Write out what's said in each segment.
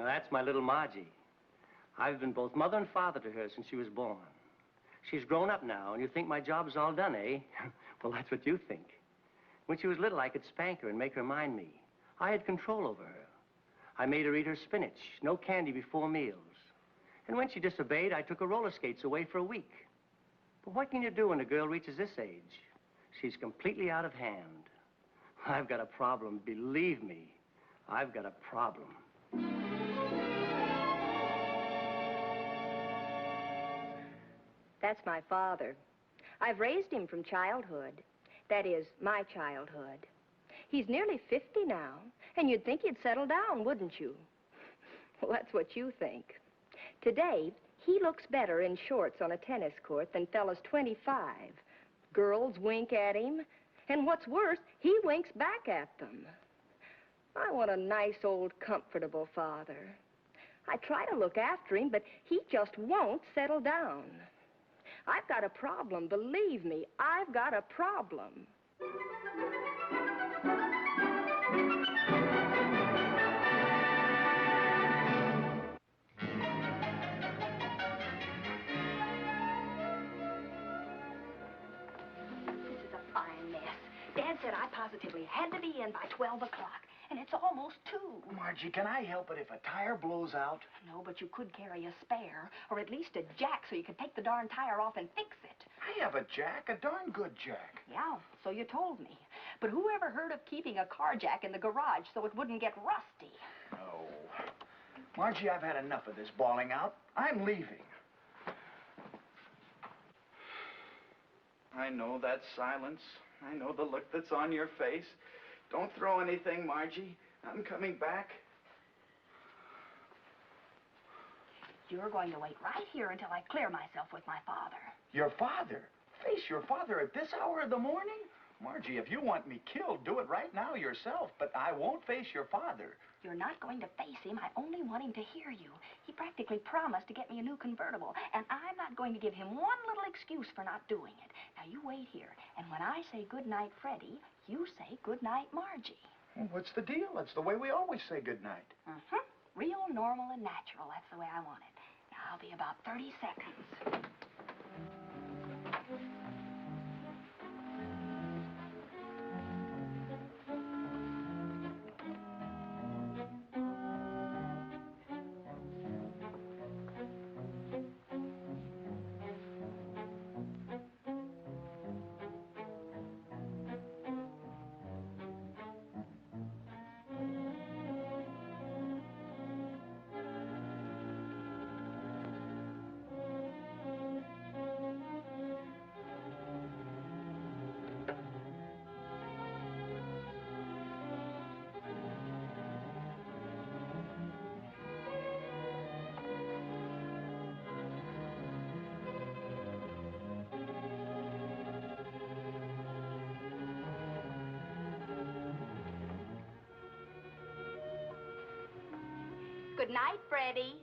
That's my little Margie. I've been both mother and father to her since she was born. She's grown up now, and you think my job is all done, eh? Well, that's what you think. When she was little, I could spank her and make her mind me. I had control over her. I made her eat her spinach, no candy before meals. And when she disobeyed, I took her roller skates away for a week. But what can you do when a girl reaches this age? She's completely out of hand. I've got a problem, believe me. I've got a problem. That's my father. I've raised him from childhood. That is, my childhood. He's nearly 50 now, and you'd think he'd settle down, wouldn't you? Well, that's what you think. Today, he looks better in shorts on a tennis court than fellas 25. Girls wink at him, and what's worse, he winks back at them. I want a nice, old, comfortable father. I try to look after him, but he just won't settle down. I've got a problem, believe me, I've got a problem. This is a fine mess. Dad said I positively had to be in by 12 o'clock, and it's almost 2. Margie, can I help it if a tire blows out? No, but you could carry a spare, or at least a jack so you could take the darn tire off and fix it. I have a jack, a darn good jack. Yeah, so you told me. But who ever heard of keeping a car jack in the garage so it wouldn't get rusty? Oh. Margie, I've had enough of this bawling out. I'm leaving. I know that silence. I know the look that's on your face. Don't throw anything, Margie. I'm coming back. You're going to wait right here until I clear myself with my father. Your father? Face your father at this hour of the morning? Margie, if you want me killed, do it right now yourself, but I won't face your father. You're not going to face him. I only want him to hear you. He practically promised to get me a new convertible, and I'm not going to give him one little excuse for not doing it. Now, you wait here, and when I say good night, Freddie, you say good night, Margie. Well, what's the deal? That's the way we always say good night. Mm-hmm. Real, normal, and natural. That's the way I want it. Now, I'll be about 30 seconds. Good night, Freddie.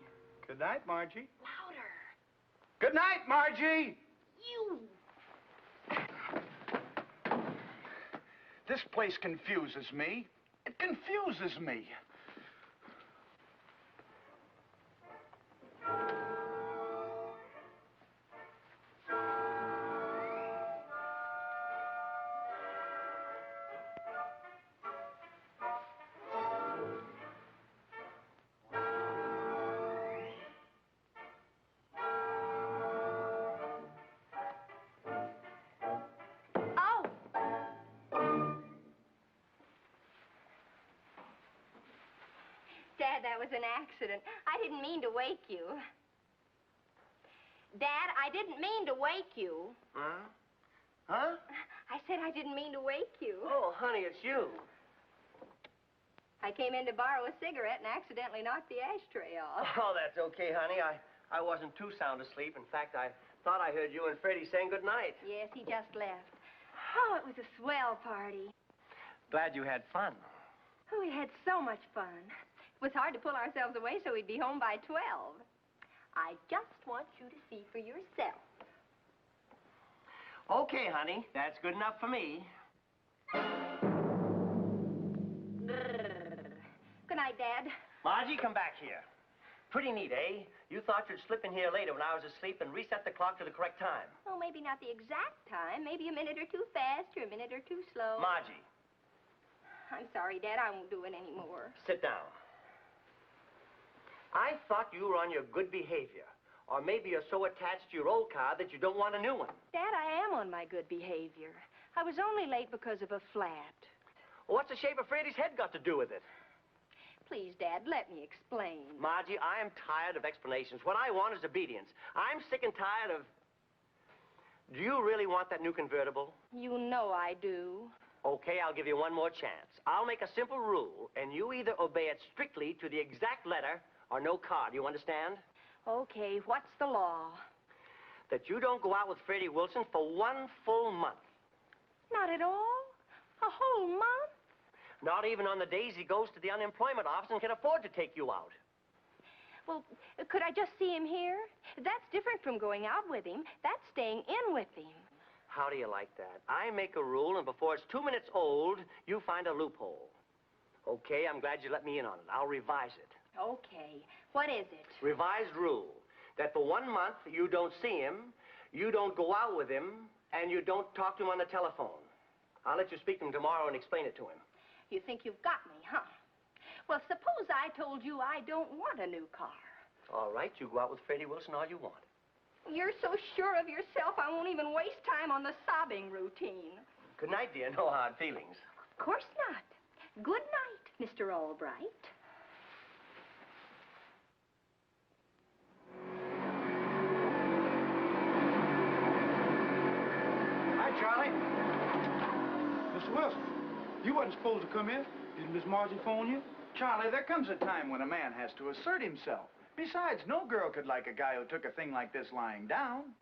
Good night, Margie. Louder. Good night, Margie! You. This place confuses me. It confuses me. Dad, that was an accident. I didn't mean to wake you. Dad, I didn't mean to wake you. Huh? Huh? I said I didn't mean to wake you. Oh, honey, it's you. I came in to borrow a cigarette and accidentally knocked the ashtray off. Oh, that's okay, honey. I wasn't too sound asleep. In fact, I thought I heard you and Freddie saying goodnight. Yes, he just left. Oh, it was a swell party. Glad you had fun. Oh, we had so much fun. It was hard to pull ourselves away so we'd be home by 12. I just want you to see for yourself. Okay, honey. That's good enough for me. Good night, Dad. Margie, come back here. Pretty neat, eh? You thought you'd slip in here later when I was asleep and reset the clock to the correct time. Oh, maybe not the exact time. Maybe a minute or two fast or a minute or two slow. Margie. I'm sorry, Dad. I won't do it anymore. Sit down. I thought you were on your good behavior. Or maybe you're so attached to your old car that you don't want a new one. Dad, I am on my good behavior. I was only late because of a flat. Well, what's the shape of Freddie's head got to do with it? Please, Dad, let me explain. Margie, I am tired of explanations. What I want is obedience. I'm sick and tired of... Do you really want that new convertible? You know I do. Okay, I'll give you one more chance. I'll make a simple rule, and you either obey it strictly to the exact letter or no car. Do you understand? Okay, what's the law? That you don't go out with Freddie Wilson for 1 full month. Not at all? A whole month? Not even on the days he goes to the unemployment office and can afford to take you out. Well, could I just see him here? That's different from going out with him. That's staying in with him. How do you like that? I make a rule, and before it's 2 minutes old, you find a loophole. Okay, I'm glad you let me in on it. I'll revise it. Okay. What is it? Revised rule. That for 1 month, you don't see him, you don't go out with him, and you don't talk to him on the telephone. I'll let you speak to him tomorrow and explain it to him. You think you've got me, huh? Well, suppose I told you I don't want a new car. All right, you go out with Freddie Wilson all you want. You're so sure of yourself, I won't even waste time on the sobbing routine. Good night, dear. No hard feelings. Of course not. Good night, Mr. Albright. Hi, Charlie. Mr. Wilson, you wasn't supposed to come in. Didn't Miss Margie phone you? Charlie, there comes a time when a man has to assert himself. Besides, no girl could like a guy who took a thing like this lying down.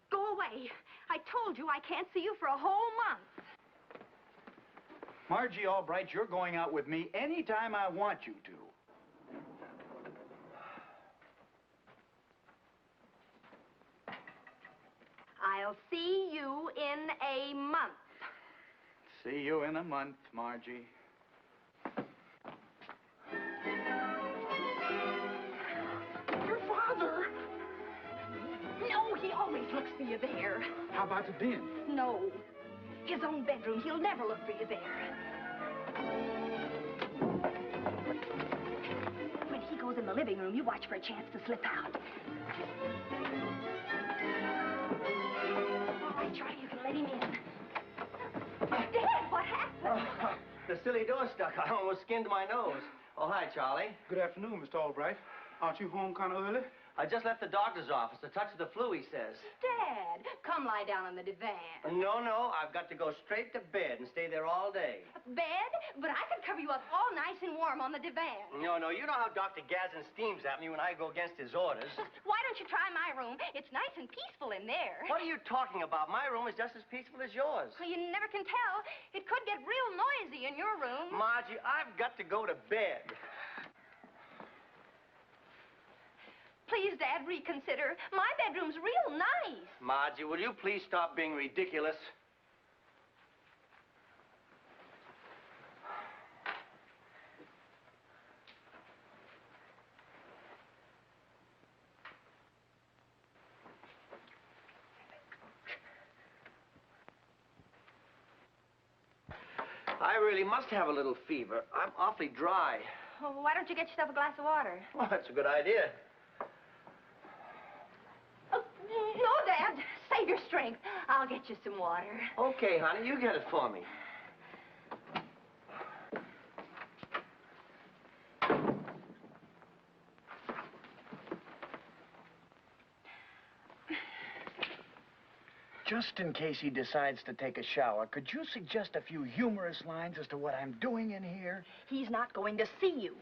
Go away. I told you I can't see you for a whole month. Margie Albright, you're going out with me anytime I want you to. I'll see you in a month. See you in a month, Margie. Your father! No, he always looks for you there. How about the den? No. His own bedroom. He'll never look for you there. When he goes in the living room, you watch for a chance to slip out. All right, Charlie, you can let him in. Dad, what happened? The silly door stuck. I almost skinned my nose. Oh, hi, Charlie. Good afternoon, Mr. Albright. Aren't you home kind of early? I just left the doctor's office. A touch of the flu, he says. Dad, come lie down on the divan. No, I've got to go straight to bed and stay there all day. Bed? But I could cover you up all nice and warm on the divan. No, you know how Dr. Gazin steams at me when I go against his orders. Why don't you try my room? It's nice and peaceful in there. What are you talking about? My room is just as peaceful as yours. Well, you never can tell. It could get real noisy in your room. Margie, I've got to go to bed. Please, Dad, reconsider. My bedroom's real nice. Margie, will you please stop being ridiculous? I really must have a little fever. I'm awfully dry. Oh, why don't you get yourself a glass of water? Well, that's a good idea. Oh, no, Dad. Save your strength. I'll get you some water. Okay, honey, you get it for me. Just in case he decides to take a shower, could you suggest a few humorous lines as to what I'm doing in here? He's not going to see you.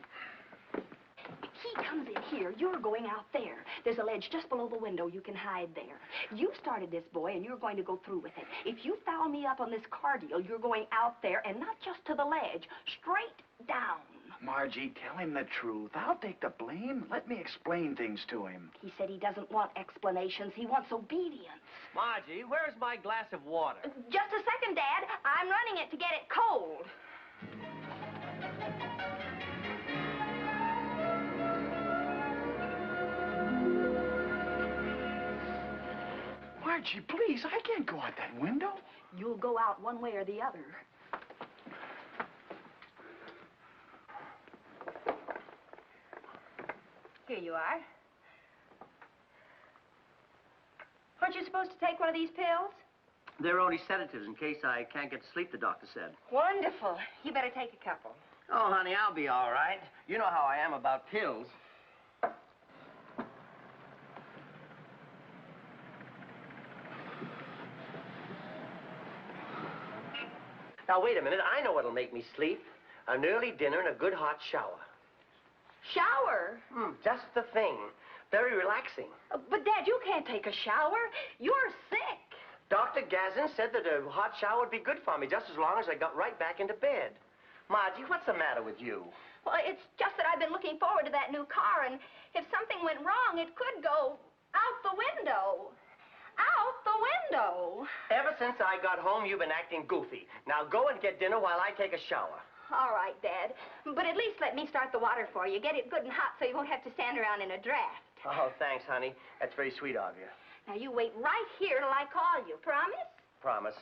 He comes in here, you're going out there. There's a ledge just below the window. You can hide there. You started this, boy, and you're going to go through with it. If you foul me up on this car deal, you're going out there, and not just to the ledge, straight down. Margie, tell him the truth. I'll take the blame. Let me explain things to him. He said he doesn't want explanations. He wants obedience. Margie, where's my glass of water? Just a second, Dad. I'm running it to get it cold. Margie, please, I can't go out that window. You'll go out one way or the other. Here you are. Weren't you supposed to take one of these pills? They're only sedatives in case I can't get to sleep, the doctor said. Wonderful. You better take a couple. Oh, honey, I'll be all right. You know how I am about pills. Now, wait a minute. I know what'll make me sleep. An early dinner and a good hot shower. Shower? Just the thing. Very relaxing. But, Dad, you can't take a shower. You're sick. Dr. Gazin said that a hot shower would be good for me, just as long as I got right back into bed. Margie, what's the matter with you? Well, it's just that I've been looking forward to that new car, and if something went wrong, it could go out the window. Out the window. Ever since I got home, you've been acting goofy. Now go and get dinner while I take a shower. All right, Dad. But at least let me start the water for you. Get it good and hot so you won't have to stand around in a draft. Oh, thanks, honey. That's very sweet of you. Now, you wait right here till I call you. Promise? Promise.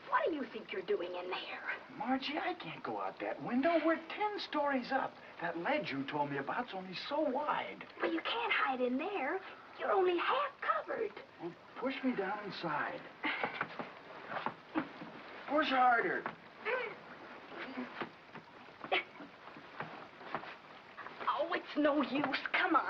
What do you think you're doing in there? Margie, I can't go out that window. We're 10 stories up. That ledge you told me about's only so wide. Well, you can't hide in there. You're only half covered. Well, push me down inside. Push harder. Oh, it's no use. Come on.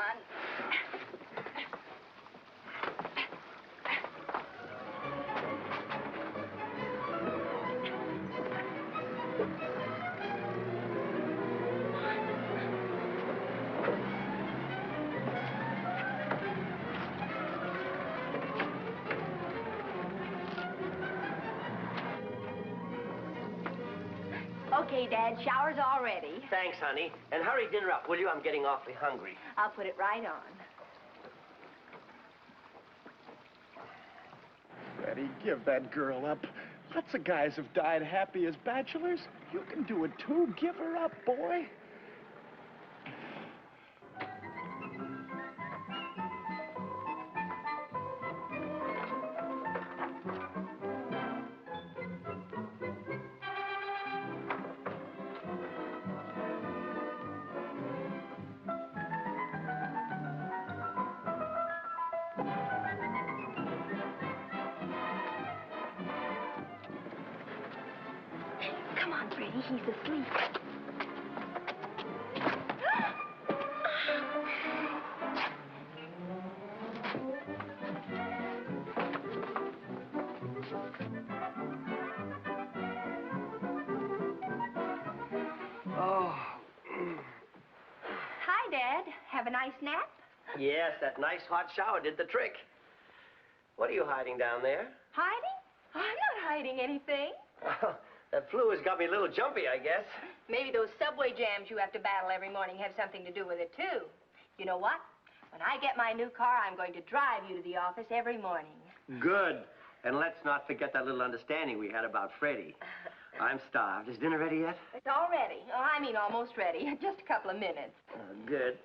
Okay, Dad. Shower's all ready. Thanks, honey. And hurry dinner up, will you? I'm getting awfully hungry. I'll put it right on. Betty, give that girl up. Lots of guys have died happy as bachelors. You can do it too. Give her up, boy. Come on, Freddie. He's asleep. Oh. Hi, Dad. Have a nice nap? Yes, that nice hot shower did the trick. What are you hiding down there? Hiding? I'm not hiding anything. That flu has got me a little jumpy, I guess. Maybe those subway jams you have to battle every morning have something to do with it, too. You know what? When I get my new car, I'm going to drive you to the office every morning. Good. And let's not forget that little understanding we had about Freddie. I'm starved. Is dinner ready yet? It's all ready. Oh, I mean almost ready. Just a couple of minutes. Good.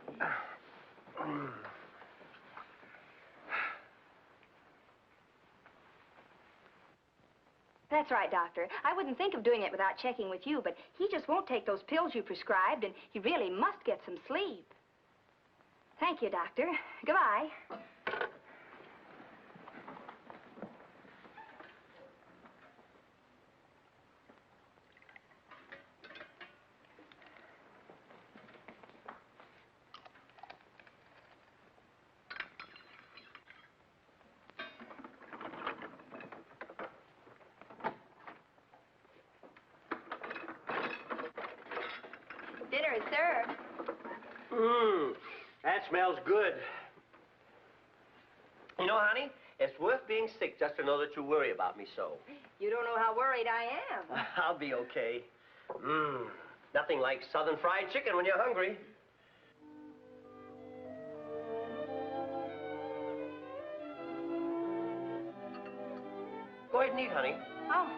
That's right, Doctor. I wouldn't think of doing it without checking with you, but he just won't take those pills you prescribed, and he really must get some sleep. Thank you, Doctor. Goodbye. Dinner is served. That smells good. You know, honey, it's worth being sick just to know that you worry about me so. You don't know how worried I am. I'll be okay. Nothing like southern fried chicken when you're hungry. Go ahead and eat, honey. Oh.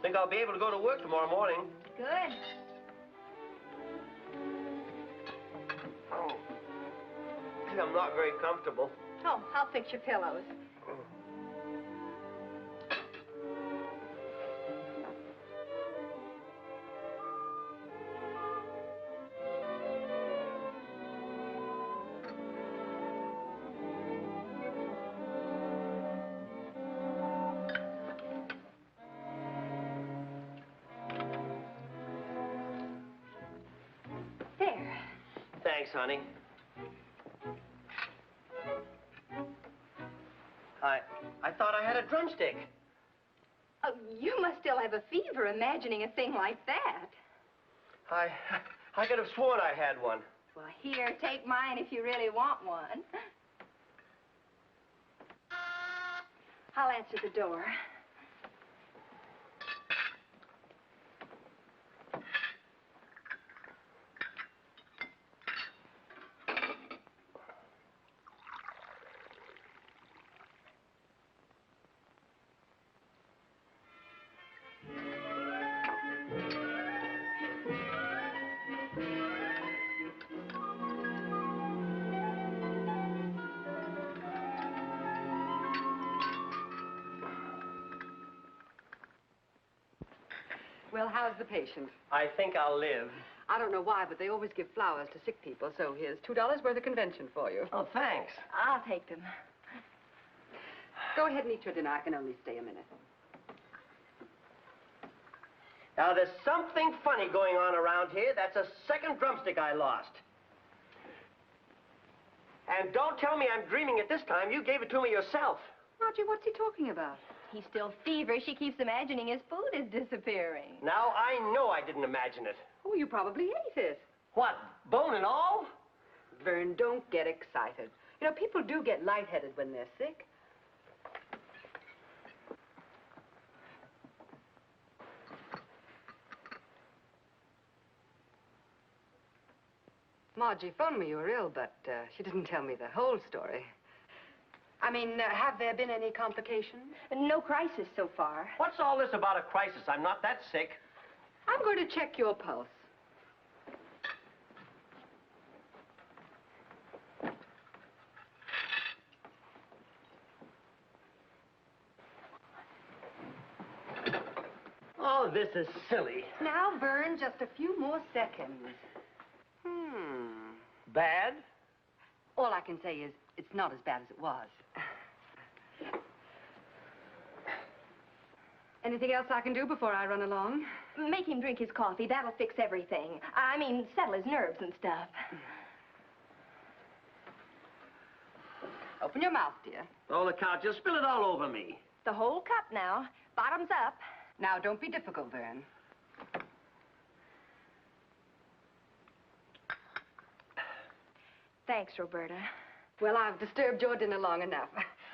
Think I'll be able to go to work tomorrow morning. Good. Oh. I'm not very comfortable. Oh, I'll fix your pillows. There. Thanks, honey. I thought I had a drumstick. Oh, you must still have a fever imagining a thing like that. I could have sworn I had one. Well, here, take mine if you really want one. I'll answer the door. Well, how's the patient? I think I'll live. I don't know why, but they always give flowers to sick people, so here's $2 worth of convention for you. Oh, thanks. I'll take them. Go ahead and eat your dinner. I can only stay a minute. Now, there's something funny going on around here. That's a second drumstick I lost. And don't tell me I'm dreaming it this time. You gave it to me yourself. Margie, what's he talking about? He's still feverish. He keeps imagining his food is disappearing. Now, I know I didn't imagine it. Oh, you probably ate it. What, bone and all? Vern, don't get excited. You know, people do get lightheaded when they're sick. Margie phoned me you were ill, but she didn't tell me the whole story. I mean, have there been any complications? No crisis so far. What's all this about a crisis? I'm not that sick. I'm going to check your pulse. Oh, this is silly. Now, Vern, just a few more seconds. Bad? All I can say is it's not as bad as it was. Anything else I can do before I run along? Make him drink his coffee. That'll fix everything. I mean, settle his nerves and stuff. Open your mouth, dear. Oh, look out. You'll spill it all over me. The whole cup now. Bottoms up. Now, don't be difficult, Vern. Thanks, Roberta. Well, I've disturbed your dinner long enough.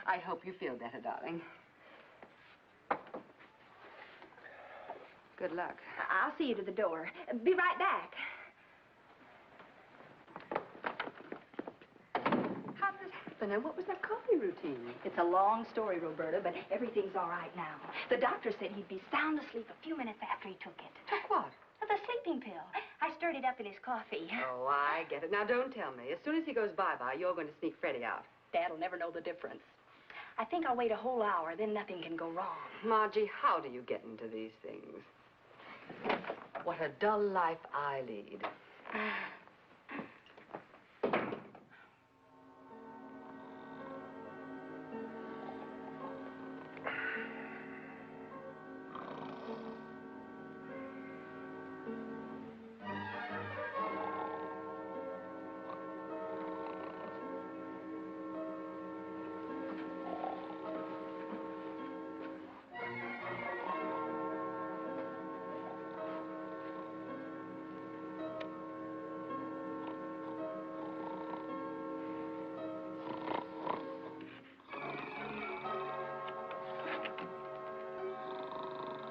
I hope you feel better, darling. Good luck. I'll see you to the door. Be right back. How did this happen? And what was that coffee routine? It's a long story, Roberta, but everything's all right now. The doctor said he'd be sound asleep a few minutes after he took it. Took what? The sleeping pill. I stirred it up in his coffee. Oh, I get it. Now, don't tell me. As soon as he goes bye-bye, you're going to sneak Freddie out. Dad'll never know the difference. I think I'll wait a whole hour, then nothing can go wrong. Margie, how do you get into these things? What a dull life I lead.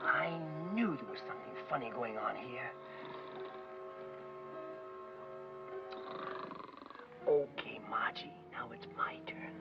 I knew there was something funny going on here. Okay, Margie, now it's my turn.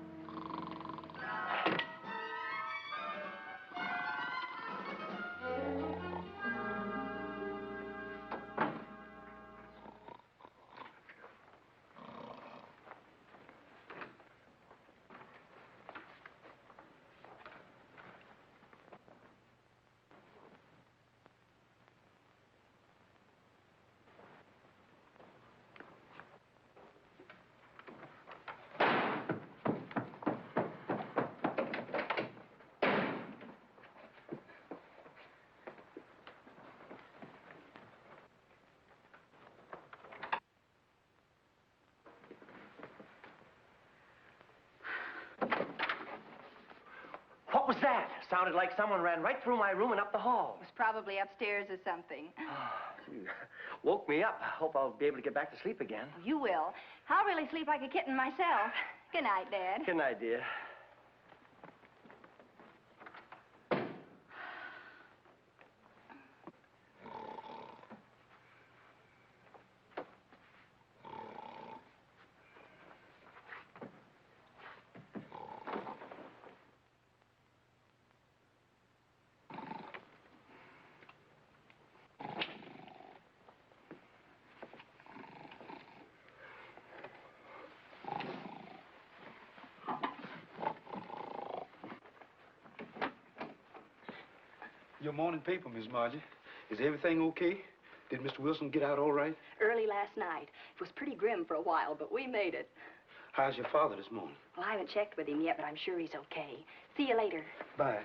What was that? Sounded like someone ran right through my room and up the hall. It was probably upstairs or something. You woke me up. I hope I'll be able to get back to sleep again. You will. I'll really sleep like a kitten myself. Good night, Dad. Good night, dear. Your morning paper, Miss Margie. Is everything okay? Did Mr. Wilson get out all right? Early last night. It was pretty grim for a while, but we made it. How's your father this morning? Well, I haven't checked with him yet, but I'm sure he's okay. See you later. Bye.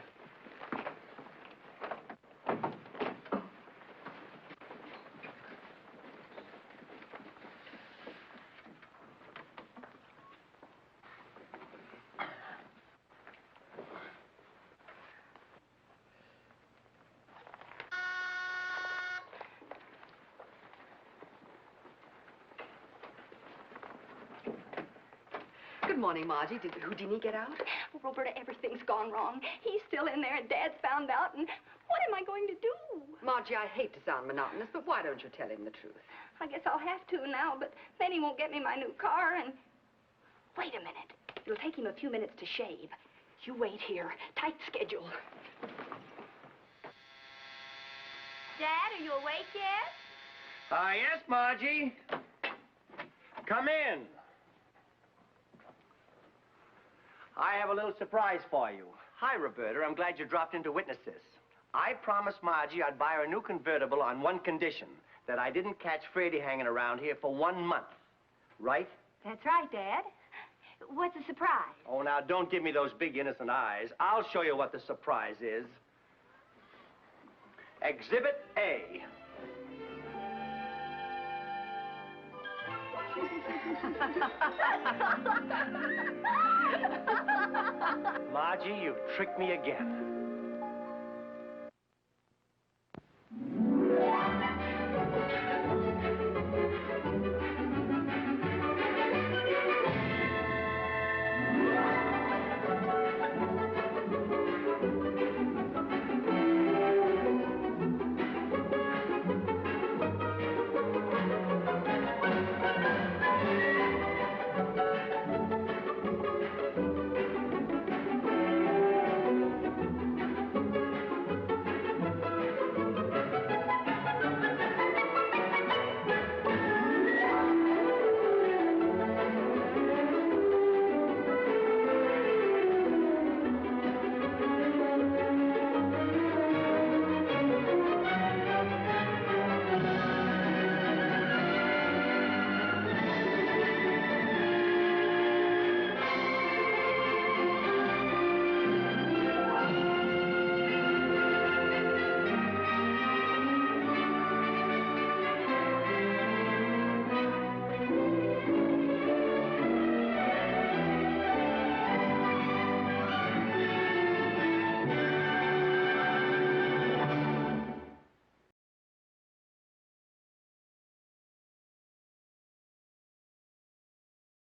Good morning, Margie. Did Houdini get out? Oh, Roberta, everything's gone wrong. He's still in there, and Dad's found out, and what am I going to do? Margie, I hate to sound monotonous, but why don't you tell him the truth? I guess I'll have to now, but then he won't get me my new car, and... Wait a minute. It'll take him a few minutes to shave. You wait here. Tight schedule. Dad, are you awake yet? Yes, Margie. Come in. I have a little surprise for you. Hi, Roberta. I'm glad you dropped in to witness this. I promised Margie I'd buy her a new convertible on one condition, that I didn't catch Freddie hanging around here for 1 month. Right? That's right, Dad. What's the surprise? Oh, now, don't give me those big, innocent eyes. I'll show you what the surprise is. Exhibit A. Margie, you've tricked me again.